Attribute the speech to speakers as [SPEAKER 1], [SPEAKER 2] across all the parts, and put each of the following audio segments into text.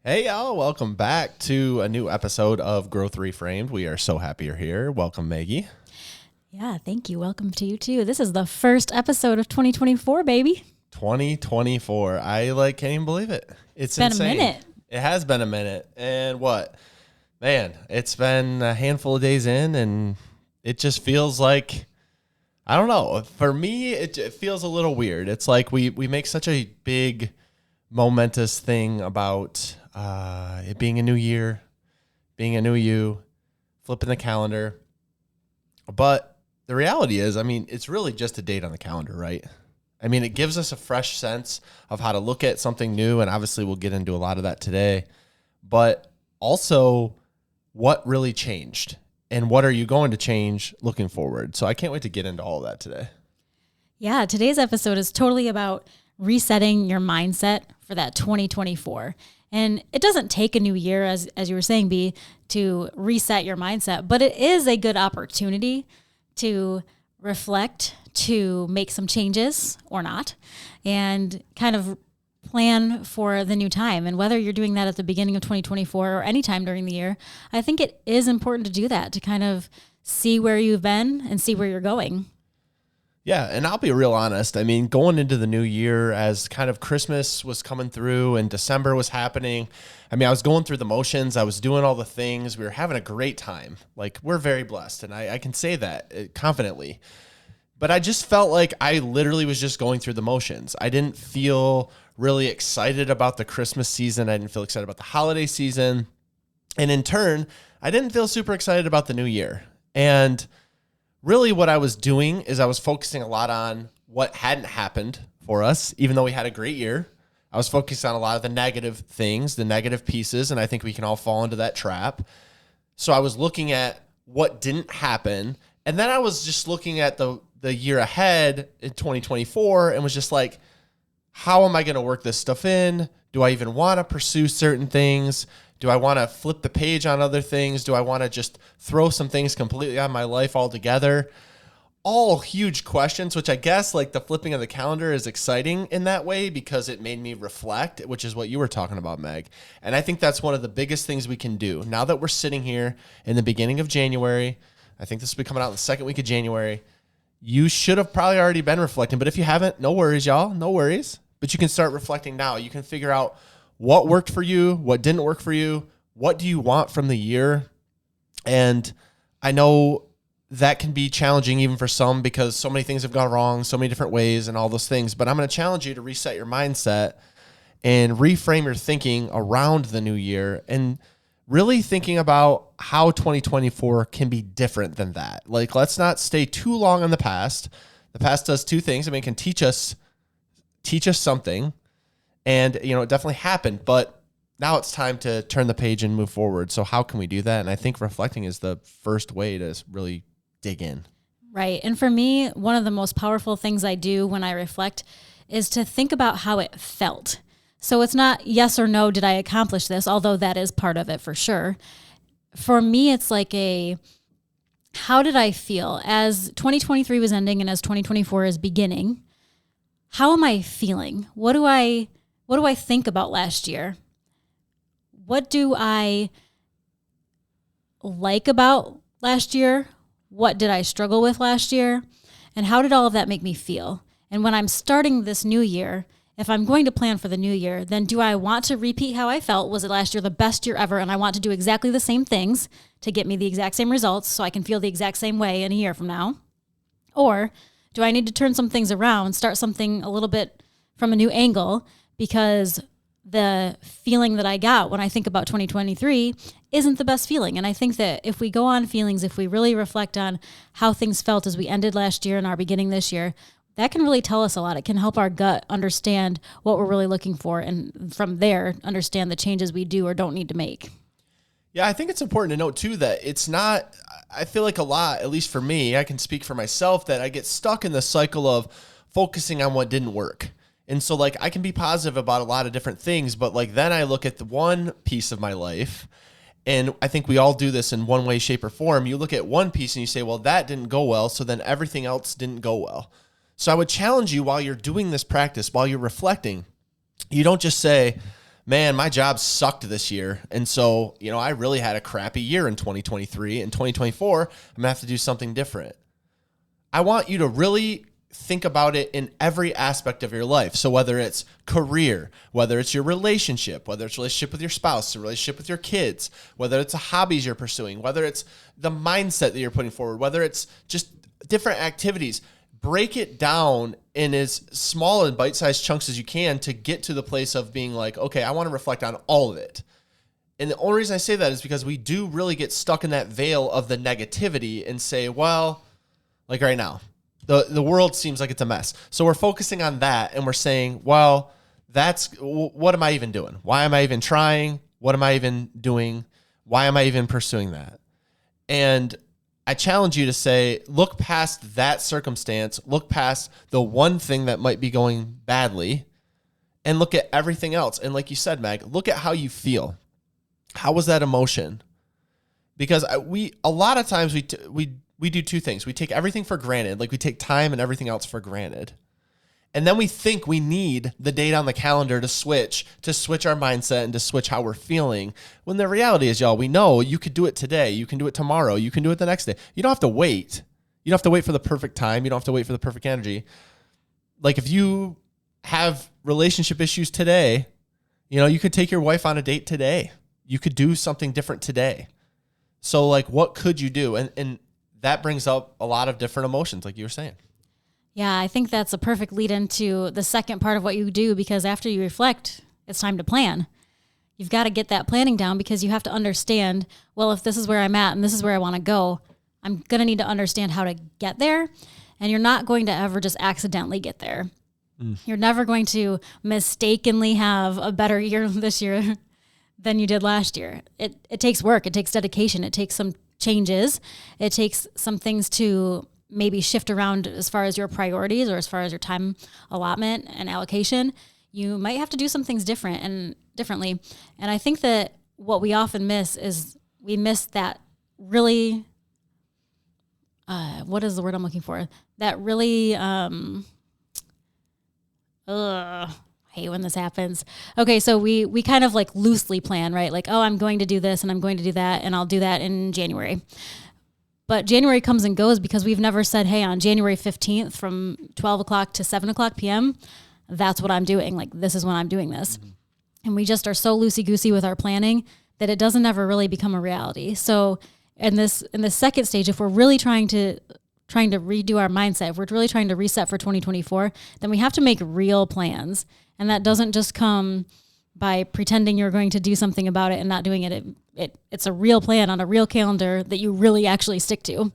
[SPEAKER 1] Hey, y'all. Welcome back to a new episode of Growth Reframed. We are so happy you're here. Welcome, Maggie.
[SPEAKER 2] Yeah, thank you. Welcome to you, too. This is the first episode of 2024, baby.
[SPEAKER 1] 2024. I can't even believe it. It's
[SPEAKER 2] been
[SPEAKER 1] insane.
[SPEAKER 2] A minute.
[SPEAKER 1] It has been a minute. And man, it's been a handful of days in, and it just feels like, I don't know. For me, it feels a little weird. It's like we make such a big, momentous thing about it being a new year, being a new you, flipping the calendar. But the reality is, it's really just a date on the calendar, right? It gives us a fresh sense of how to look at something new, and obviously we'll get into a lot of that today. But also, what really changed, and what are you going to change looking forward? So I can't wait to get into all of that today.
[SPEAKER 2] Yeah, today's episode is totally about resetting your mindset for that 2024. And it doesn't take a new year, as you were saying, B, to reset your mindset, but it is a good opportunity to reflect, to make some changes or not, and kind of plan for the new time. And whether you're doing that at the beginning of 2024 or any time during the year, I think it is important to do that, to kind of see where you've been and see where you're going.
[SPEAKER 1] Yeah, and I'll be real honest. Going into the new year, as kind of Christmas was coming through and December was happening, I was going through the motions. I was doing all the things. We were having a great time. We're very blessed, and I can say that confidently. But I just felt like I literally was just going through the motions. I didn't feel really excited about the Christmas season. I didn't feel excited about the holiday season. And in turn, I didn't feel super excited about the new year. And really what I was doing is I was focusing a lot on what hadn't happened for us, even though we had a great year. I was focused on a lot of the negative things, the negative pieces, and I think we can all fall into that trap. So I was looking at what didn't happen, and then I was just looking at the year ahead in 2024 and was just like, how am I going to work this stuff in? Do I even want to pursue certain things? Do I want to flip the page on other things? Do I want to just throw some things completely out of my life altogether? All huge questions, which I guess the flipping of the calendar is exciting in that way because it made me reflect, which is what you were talking about, Meg. And I think that's one of the biggest things we can do. Now that we're sitting here in the beginning of January, I think this will be coming out in the second week of January, you should have probably already been reflecting. But if you haven't, no worries, y'all. No worries. But you can start reflecting now. You can figure out what worked for you, what didn't work for you, what do you want from the year? And I know that can be challenging even for some because so many things have gone wrong, so many different ways and all those things. But I'm going to challenge you to reset your mindset and reframe your thinking around the new year and really thinking about how 2024 can be different than that. Let's not stay too long on the past. The past does two things. It can teach us something. And, it definitely happened, but now it's time to turn the page and move forward. So how can we do that? And I think reflecting is the first way to really dig in.
[SPEAKER 2] Right. And for me, one of the most powerful things I do when I reflect is to think about how it felt. So it's not yes or no, did I accomplish this? Although that is part of it for sure. For me, it's how did I feel as 2023 was ending and as 2024 is beginning? How am I feeling? What do I think about last year? What do I like about last year? What did I struggle with last year? And how did all of that make me feel? And when I'm starting this new year, if I'm going to plan for the new year, then do I want to repeat how I felt? Was it last year the best year ever? And I want to do exactly the same things to get me the exact same results so I can feel the exact same way in a year from now? Or do I need to turn some things around, start something a little bit from a new angle because the feeling that I got when I think about 2023 isn't the best feeling. And I think that if we go on feelings, if we really reflect on how things felt as we ended last year and are beginning this year, that can really tell us a lot. It can help our gut understand what we're really looking for. And from there, understand the changes we do or don't need to make.
[SPEAKER 1] Yeah, I think it's important to note too that it's not, I feel like a lot, at least for me, I can speak for myself, that I get stuck in the cycle of focusing on what didn't work. And so I can be positive about a lot of different things, but then I look at the one piece of my life, and I think we all do this in one way, shape, or form. You look at one piece and you say, well, that didn't go well, so then everything else didn't go well. So I would challenge you while you're doing this practice, while you're reflecting, you don't just say, man, my job sucked this year. And so, I really had a crappy year in 2023. In 2024, I'm going to have to do something different. I want you to really think about it in every aspect of your life. So whether it's career, whether it's your relationship, whether it's relationship with your spouse, a relationship with your kids, whether it's the hobbies you're pursuing, whether it's the mindset that you're putting forward, whether it's just different activities, break it down in as small and bite-sized chunks as you can to get to the place of being like, okay, I want to reflect on all of it. And the only reason I say that is because we do really get stuck in that veil of the negativity and say, well, like right now, the world seems like it's a mess. So we're focusing on that and we're saying, well, what am I even doing? Why am I even trying? What am I even doing? Why am I even pursuing that? And I challenge you to say, look past that circumstance, look past the one thing that might be going badly, and look at everything else. And like you said, Meg, look at how you feel. How was that emotion? Because a lot of times we do two things. We take everything for granted, like we take time and everything else for granted. And then we think we need the date on the calendar to switch our mindset and to switch how we're feeling. When the reality is, y'all, we know you could do it today. You can do it tomorrow. You can do it the next day. You don't have to wait. You don't have to wait for the perfect time. You don't have to wait for the perfect energy. Like if you have relationship issues today, you could take your wife on a date today. You could do something different today. So like, what could you do? And that brings up a lot of different emotions, like you were saying.
[SPEAKER 2] Yeah, I think that's a perfect lead into the second part of what you do, because after you reflect, it's time to plan. You've got to get that planning down because you have to understand, well, if this is where I'm at and this is where I want to go, I'm going to need to understand how to get there. And you're not going to ever just accidentally get there. You're never going to mistakenly have a better year this year than you did last year. It takes work. It takes dedication. It takes some changes. It takes some things to maybe shift around as far as your priorities or as far as your time allotment and allocation. You might have to do some things differently. And I think that what we often miss is we miss that really, what is the word I'm looking for? That really, I hate when this happens. Okay, so we kind of like loosely plan, right? Like, oh, I'm going to do this and I'm going to do that and I'll do that in January. But January comes and goes because we've never said, hey, on January 15th from 12 o'clock to 7 o'clock p.m., that's what I'm doing. Like, this is when I'm doing this. Mm-hmm. And we just are so loosey-goosey with our planning that it doesn't ever really become a reality. So in this second stage, if we're really trying to redo our mindset, if we're really trying to reset for 2024, then we have to make real plans. And that doesn't just come by pretending you're going to do something about it and not doing it. It's a real plan on a real calendar that you really actually stick to.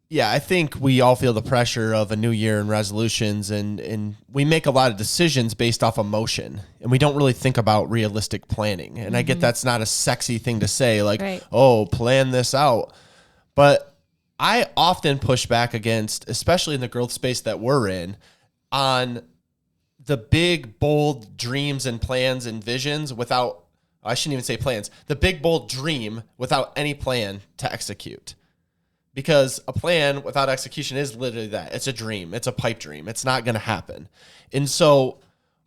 [SPEAKER 1] Yeah, I think we all feel the pressure of a new year and resolutions, and we make a lot of decisions based off emotion, and we don't really think about realistic planning. And I get that's not a sexy thing to say, like, right, oh, plan this out. But I often push back against, especially in the growth space that we're in, on the big, bold dreams and plans and visions without, I shouldn't even say plans, the big, bold dream without any plan to execute. Because a plan without execution is literally that. It's a dream. It's a pipe dream. It's not going to happen. And so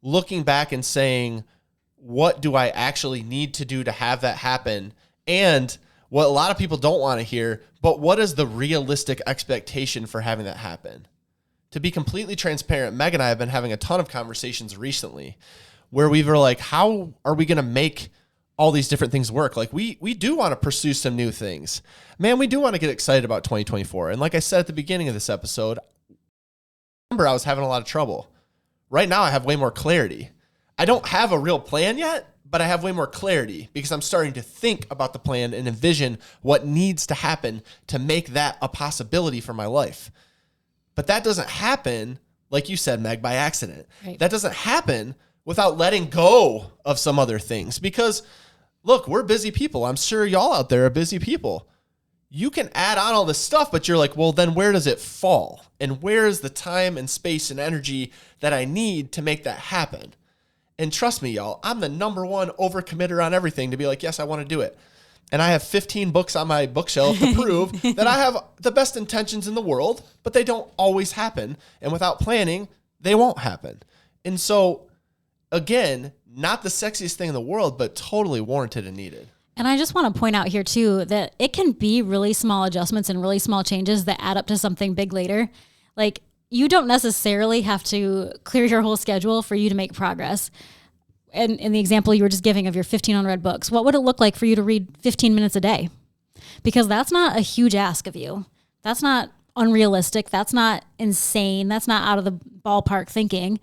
[SPEAKER 1] looking back and saying, what do I actually need to do to have that happen? And what a lot of people don't want to hear, but what is the realistic expectation for having that happen? To be completely transparent, Meg and I have been having a ton of conversations recently where we were like, how are we going to make all these different things work? Like we do want to pursue some new things. Man, we do want to get excited about 2024. And like I said at the beginning of this episode, I remember I was having a lot of trouble. Right now I have way more clarity. I don't have a real plan yet, but I have way more clarity because I'm starting to think about the plan and envision what needs to happen to make that a possibility for my life. But that doesn't happen, like you said, Meg, by accident. Right. That doesn't happen without letting go of some other things because look, we're busy people. I'm sure y'all out there are busy people. You can add on all this stuff, but you're like, well, then where does it fall? And where is the time and space and energy that I need to make that happen? And trust me, y'all, I'm the number one overcommitter on everything to be like, yes, I want to do it. And I have 15 books on my bookshelf to prove that I have the best intentions in the world, but they don't always happen. And without planning, they won't happen. And so again, not the sexiest thing in the world, but totally warranted and needed.
[SPEAKER 2] And I just want to point out here too, that it can be really small adjustments and really small changes that add up to something big later. Like, you don't necessarily have to clear your whole schedule for you to make progress. And in the example you were just giving of your 15 unread books, what would it look like for you to read 15 minutes a day? Because that's not a huge ask of you. That's not unrealistic. That's not insane. That's not out of the ballpark thinking.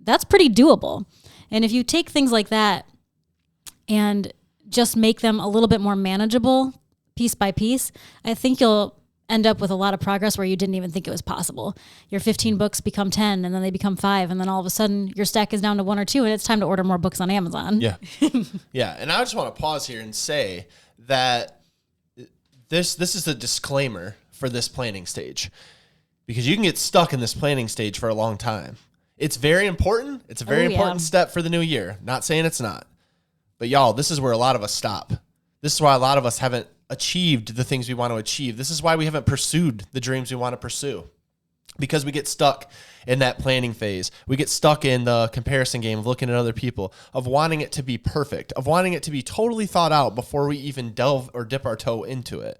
[SPEAKER 2] That's pretty doable. And if you take things like that and just make them a little bit more manageable piece by piece, I think you'll end up with a lot of progress where you didn't even think it was possible. Your 15 books become 10, and then they become 5, and then all of a sudden your stack is down to 1 or 2, and it's time to order more books on Amazon.
[SPEAKER 1] Yeah. Yeah. And I just want to pause here and say that this is a disclaimer for this planning stage, because you can get stuck in this planning stage for a long time. It's very important. It's a very important step for the new year. Not saying it's not. But y'all, this is where a lot of us stop. This is why a lot of us haven't achieved the things we want to achieve. This is why we haven't pursued the dreams we want to pursue, because we get stuck in that planning phase. We get stuck in the comparison game of looking at other people, of wanting it to be perfect, of wanting it to be totally thought out before we even delve or dip our toe into it.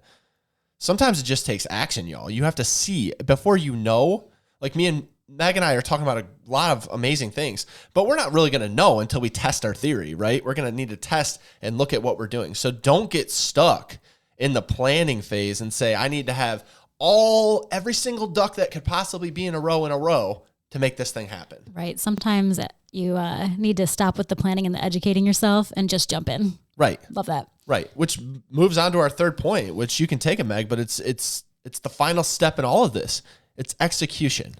[SPEAKER 1] Sometimes it just takes action, y'all. You have to see before you know. Like me and Meg and I are talking about a lot of amazing things, but we're not really going to know until we test our theory, right? We're going to need to test and look at what we're doing. So don't get stuck in the planning phase and say, I need to have every single duck that could possibly be in a row to make this thing happen.
[SPEAKER 2] Right. Sometimes you need to stop with the planning and the educating yourself and just jump in.
[SPEAKER 1] Right.
[SPEAKER 2] Love that.
[SPEAKER 1] Right. Which moves on to our third point, which you can take it, Meg, but it's the final step in all of this. It's execution.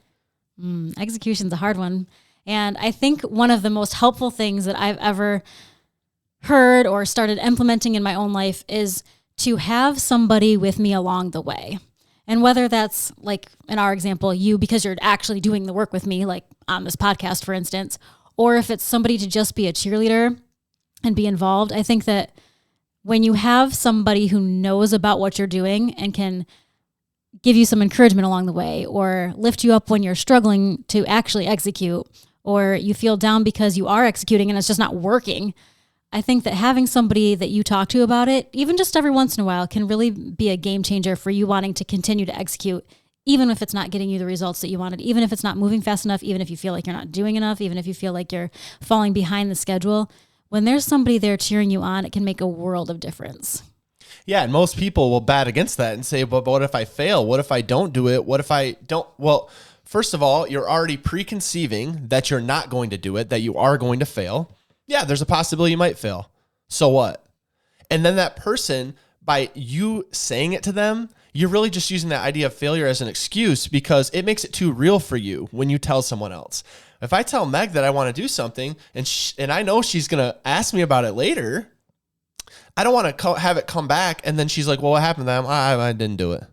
[SPEAKER 2] Execution's a hard one. And I think one of the most helpful things that I've ever heard or started implementing in my own life is to have somebody with me along the way. And whether that's, like in our example, you, because you're actually doing the work with me, like on this podcast, for instance, or if it's somebody to just be a cheerleader and be involved. I think that when you have somebody who knows about what you're doing and can give you some encouragement along the way, or lift you up when you're struggling to actually execute, or you feel down because you are executing and it's just not working, I think that having somebody that you talk to about it, even just every once in a while, can really be a game changer for you wanting to continue to execute, even if it's not getting you the results that you wanted, even if it's not moving fast enough, even if you feel like you're not doing enough, even if you feel like you're falling behind the schedule. When there's somebody there cheering you on, it can make a world of difference.
[SPEAKER 1] Yeah, and most people will bat against that and say, but what if I fail? What if I don't do it? What if I don't? Well, first of all, you're already preconceiving that you're not going to do it, that you are going to fail. Yeah, there's a possibility you might fail. So what? And then that person, by you saying it to them, you're really just using that idea of failure as an excuse, because it makes it too real for you when you tell someone else. If I tell Meg that I want to do something and I know she's going to ask me about it later, I don't want to have it come back and then she's like, well, what happened to them? I didn't do it.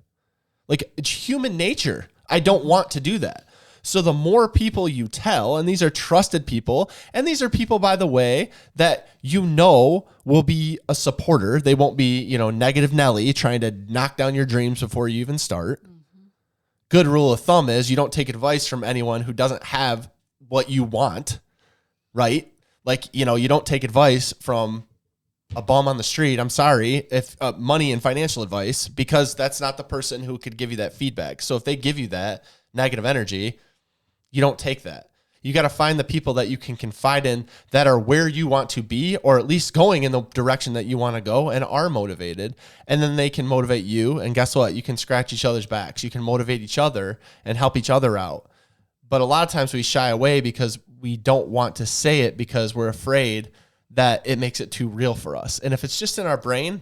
[SPEAKER 1] Like, it's human nature. I don't want to do that. So the more people you tell, and these are trusted people, and these are people, by the way, that you know will be a supporter. They won't be, negative Nelly trying to knock down your dreams before you even start. Mm-hmm. Good rule of thumb is you don't take advice from anyone who doesn't have what you want, right? Like, you don't take advice from a bum on the street. I'm sorry, if money and financial advice, because that's not the person who could give you that feedback. So if they give you that negative energy, you don't take that. You got to find the people that you can confide in that are where you want to be, or at least going in the direction that you want to go and are motivated. And then they can motivate you. And guess what? You can scratch each other's backs. You can motivate each other and help each other out. But a lot of times we shy away because we don't want to say it because we're afraid that it makes it too real for us. And if it's just in our brain,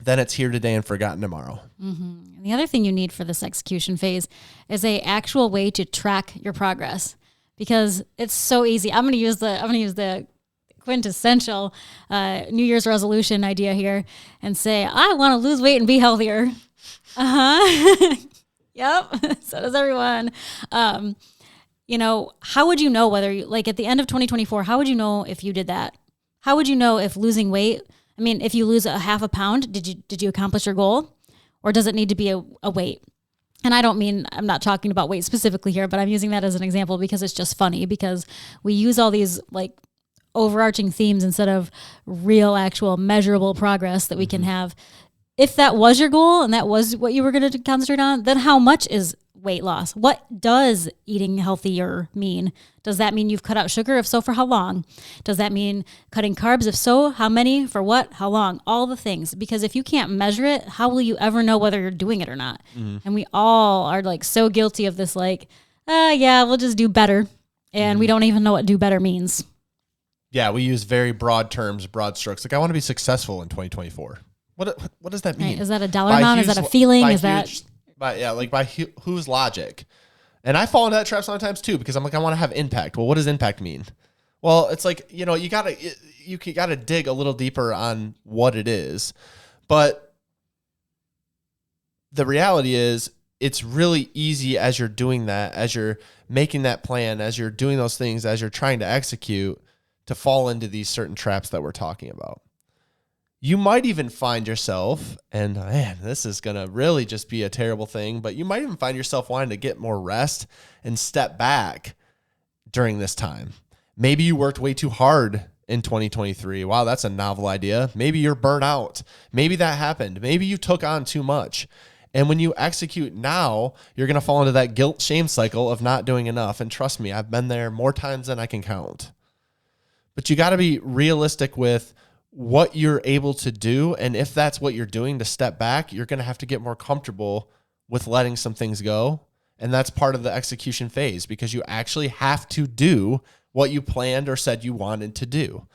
[SPEAKER 1] then it's here today and forgotten tomorrow.
[SPEAKER 2] Mm-hmm. And the other thing you need for this execution phase is a actual way to track your progress, because it's so easy. I'm going to use the quintessential New Year's resolution idea here and say, I want to lose weight and be healthier. Yep. So does everyone. How would you know whether you, like at the end of 2024, how would you know if you did that? How would you know if losing weight, if you lose a half a pound, did you accomplish your goal? Or does it need to be a weight? And I'm not talking about weight specifically here, but I'm using that as an example because it's just funny, because we use all these like overarching themes instead of real, actual, measurable progress that we can have. If that was your goal and that was what you were going to concentrate on, then how much is weight loss? What does eating healthier mean? Does that mean you've cut out sugar? If so, for how long? Does that mean cutting carbs? If so, how many? For what? How long? All the things. Because if you can't measure it, how will you ever know whether you're doing it or not? And we all are like so guilty of this, like, yeah, we'll just do better. And we don't even know what do better means.
[SPEAKER 1] Yeah, we use very broad terms, broad strokes. Like, I want to be successful in 2024. What does that mean?
[SPEAKER 2] Right. Is that a dollar amount? Is that a feeling? Is that
[SPEAKER 1] by whose logic? And I fall into that trap sometimes too, because I'm like, I want to have impact. Well, what does impact mean? Well, it's like, you gotta dig a little deeper on what it is. But the reality is, it's really easy as you're doing that, as you're making that plan, as you're doing those things, as you're trying to execute, to fall into these certain traps that we're talking about. You might even find yourself, and man, this is going to really just be a terrible thing, but you might even find yourself wanting to get more rest and step back during this time. Maybe you worked way too hard in 2023. Wow, that's a novel idea. Maybe you're burnt out. Maybe that happened. Maybe you took on too much. And when you execute now, you're going to fall into that guilt shame cycle of not doing enough. And trust me, I've been there more times than I can count. But you got to be realistic with what you're able to do. And if that's what you're doing, to step back, you're going to have to get more comfortable with letting some things go. And that's part of the execution phase, because you actually have to do what you planned or said you wanted to do.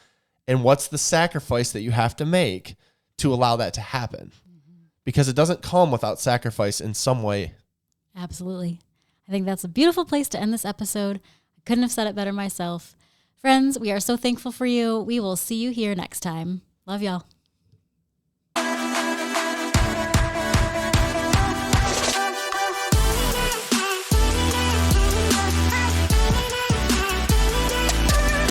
[SPEAKER 1] And what's the sacrifice that you have to make to allow that to happen? Because it doesn't come without sacrifice in some way.
[SPEAKER 2] Absolutely. I think that's a beautiful place to end this episode. I couldn't have said it better myself. Friends, we are so thankful for you. We will see you here next time. Love y'all.